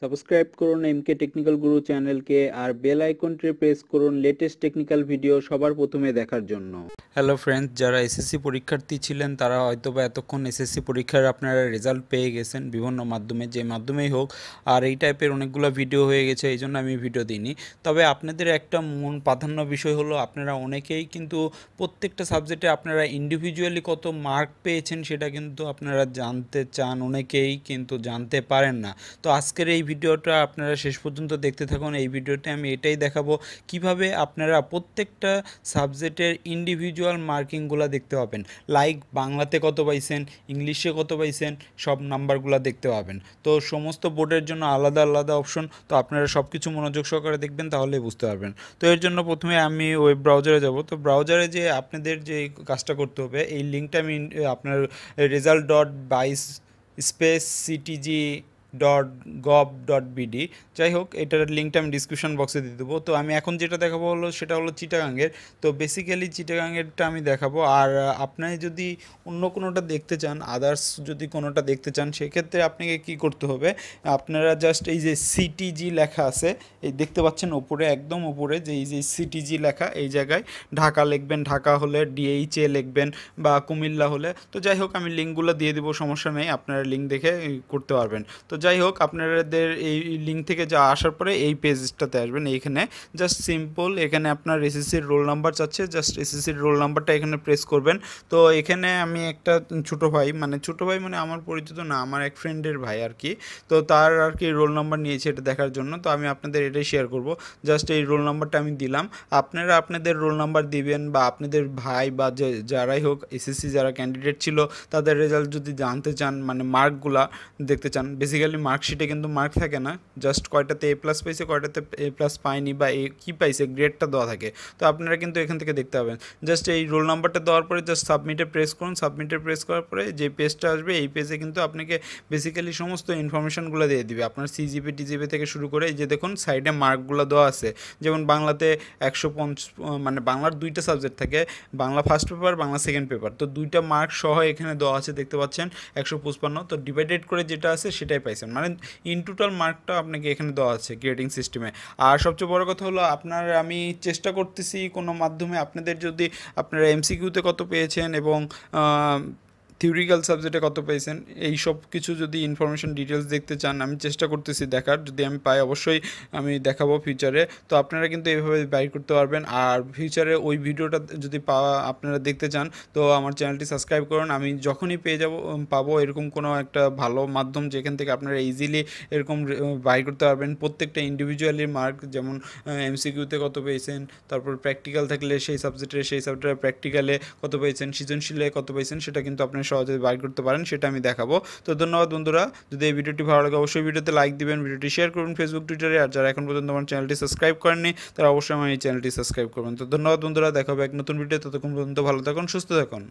Subscribe করুন এমকে technical গুরু চ্যানেলকে আর bell আইকনটি প্রেস করুন লেটেস্ট টেকনিক্যাল ভিডিও সবার প্রথমে দেখার জন্য। হ্যালো ফ্রেন্ডস, যারা এসএসসি পরীক্ষার্থী ছিলেন তারা হয়তোবা এতক্ষণ এসএসসি পরীক্ষার আপনারা রেজাল্ট পেয়ে গেছেন বিভিন্ন মাধ্যমে, যে মাধ্যমেই হোক। আর এই টাইপের অনেকগুলো ভিডিও হয়ে গেছে, এই জন্য আমি ভিডিও দিইনি। তবে আপনাদের একটা মূল প্রাধান্য বিষয় হলো, আপনারা অনেকেই কিন্তু প্রত্যেকটা সাবজেক্টে আপনারা ইন্ডিভিজুয়ালি কত মার্ক পেয়েছেন সেটা কিন্তু আপনারা জানতে চান, অনেকেই কিন্তু জানতে পারেন না। তো আজকের এই ভিডিওটা আপনারা শেষ পর্যন্ত দেখতে থাকুন। এই ভিডিওতে আমি এটাই দেখাবো কিভাবে আপনারা প্রত্যেকটা সাবজেক্টের ইন্ডিভিজুয়াল মার্কিংগুলো দেখতে পাবেন, লাইক বাংলাতে কত পাইছেন, ইংলিশে কত পাইছেন, সব নাম্বারগুলো দেখতে পাবেন। তো সমস্ত বোর্ডের জন্য আলাদা আলাদা অপশন, তো আপনারা সব কিছু মনোযোগ সহকারে দেখবেন, তাহলে বুঝতে পারবেন। তো এর জন্য প্রথমে আমি ওয়েব ব্রাউজারে যাব। তো ব্রাউজারে যে আপনাদের যে কাজটা করতে হবে, এই লিঙ্কটা আমি আপনার result.বাইস স্পেস সিটিজি .gov.bd, যাই হোক এটার লিঙ্কটা আমি ডিসক্রিপশন বক্সে দিয়ে দেবো। তো আমি এখন যেটা দেখাবো হলো সেটা হলো চিটাগাংয়ের। তো বেসিক্যালি চিটাগাংয়েরটা আমি দেখাবো। আর আপনি যদি অন্য কোনোটা দেখতে চান, আদার্স যদি কোনোটা দেখতে চান, সেক্ষেত্রে আপনাকে কি করতে হবে, আপনারা জাস্ট এই যে সিটিজি লেখা আছে, এই দেখতে পাচ্ছেন ওপরে, একদম ওপরে যে এই যে সিটিজি লেখা, এই জায়গায় ঢাকা লিখবেন, ঢাকা হলে ডিএইচএ লিখবেন, বা কুমিল্লা হলে। তো যাই হোক আমি লিঙ্কগুলো দিয়ে দেবো, সমস্যা নেই, আপনারা লিঙ্ক দেখে করতে পারবেন। তো যাই হোক আপনাদের এই লিঙ্ক থেকে যা আসার পরে এই পেজটাতে আসবেন। এইখানে জাস্ট সিম্পল, এখানে আপনার এসএসসির রোল নাম্বার চাচ্ছে, জাস্ট এসএসসির রোল নাম্বারটা এখানে প্রেস করবেন। তো এখানে আমি একটা ছোটো ভাই মানে আমার পরিচিত না, আমার এক ফ্রেন্ডের ভাই আর কি, তো তার আর কি রোল নাম্বার নিয়েছে এটা দেখার জন্য। তো আমি আপনাদের এটাই শেয়ার করব। জাস্ট এই রোল নাম্বারটা আমি দিলাম, আপনারা আপনাদের রোল নাম্বার দিবেন, বা আপনাদের ভাই বা যারাই হোক এসএসসি যারা ক্যান্ডিডেট ছিল তাদের রেজাল্ট যদি জানতে চান, মানে মার্কগুলা দেখতে চান। বেসিক্যালি মার্কশিটে কিন্তু মার্ক থাকে না, জাস্ট কয়টাতে এ প্লাস পাইছে, কয়টাতে এ প্লাস পায়নি, বা এ কী পাইছে গ্রেডটা দেওয়া থাকে। তো আপনারা কিন্তু এখান থেকে দেখতে পাবেন। জাস্ট এই রোল নাম্বারটা দেওয়ার পরে জাস্ট সাবমিটে প্রেস করুন। সাবমিটে প্রেস করার পরে যে পেজটা আসবে, এই পেজে কিন্তু আপনাকে বেসিক্যালি সমস্ত ইনফরমেশনগুলো দিয়ে দিবে, আপনার সিজিপি টিজিপি থেকে শুরু করে। এই যে দেখুন সাইডে মার্কগুলো দেওয়া আছে, যেমন বাংলাতে 150, মানে বাংলার দুইটা সাবজেক্ট থাকে, Bangla first paper, Bangla second paper. তো দুইটা মার্ক সহ এখানে দেওয়া আছে, দেখতে পাচ্ছেন 155। তো ডিভাইডেড করে যেটা আছে সেটাই পাইছেন, মানে ইন টোটাল মার্কটা আপনাকে এখানে দেওয়া আছে গ্রেডিং সিস্টেমে। আর সবচেয়ে বড় কথা হলো, আমি চেষ্টা করতেছি কোনো মাধ্যমে আপনাদের, যদি আপনারা এমসিকিউতে কত পেয়েছেন এবং থিওরিক্যাল সাবজেক্টে কত পেয়েছেন, এই সব কিছু যদি ইনফরমেশন ডিটেলস দেখতে চান, আমি চেষ্টা করতেছি দেখার, যদি আমি পাই অবশ্যই আমি দেখাবো ফিউচারে। তো আপনারা কিন্তু এইভাবে বাইর করতে পারবেন। আর ফিউচারে ওই ভিডিওটা যদি আপনারা দেখতে চান, তো আমার চ্যানেলটি সাবস্ক্রাইব করুন। আমি যখনই পাবো এরকম কোনো একটা ভালো মাধ্যম যেখান থেকে আপনারা ইজিলি এরকম বাইর করতে পারবেন প্রত্যেকটা ইন্ডিভিজুয়ালি মার্ক, যেমন এমসিকিউতে কত পেয়েছেন, তারপর প্র্যাকটিক্যাল থাকলে সেই সাবজেক্টের প্র্যাকটিক্যালে কত পেয়েছেন, সৃজনশীলে কত পেয়েছেন, সেটা কিন্তু আপনি সহজে বাইর করতে পারেন, সেটা আমি দেখাবো। তো ধন্যবাদ বন্ধুরা, যদি এই ভিডিওটি ভালো লাগে অবশ্যই ভিডিওতে লাইক দিবেন, ভিডিওটি শেয়ার করুন ফেসবুক টুইটারে। আর যারা এখন পর্যন্ত আমার চ্যানেলটি সাবস্ক্রাইব করেননি তারা অবশ্যই আমার এই চ্যানেলটি সাবস্ক্রাইব করবেন। তো ধন্যবাদ বন্ধুরা, দেখা হবে এক নতুন ভিডিও। ততক্ষণ পর্যন্ত ভালো থাকুন, সুস্থ থাকুন।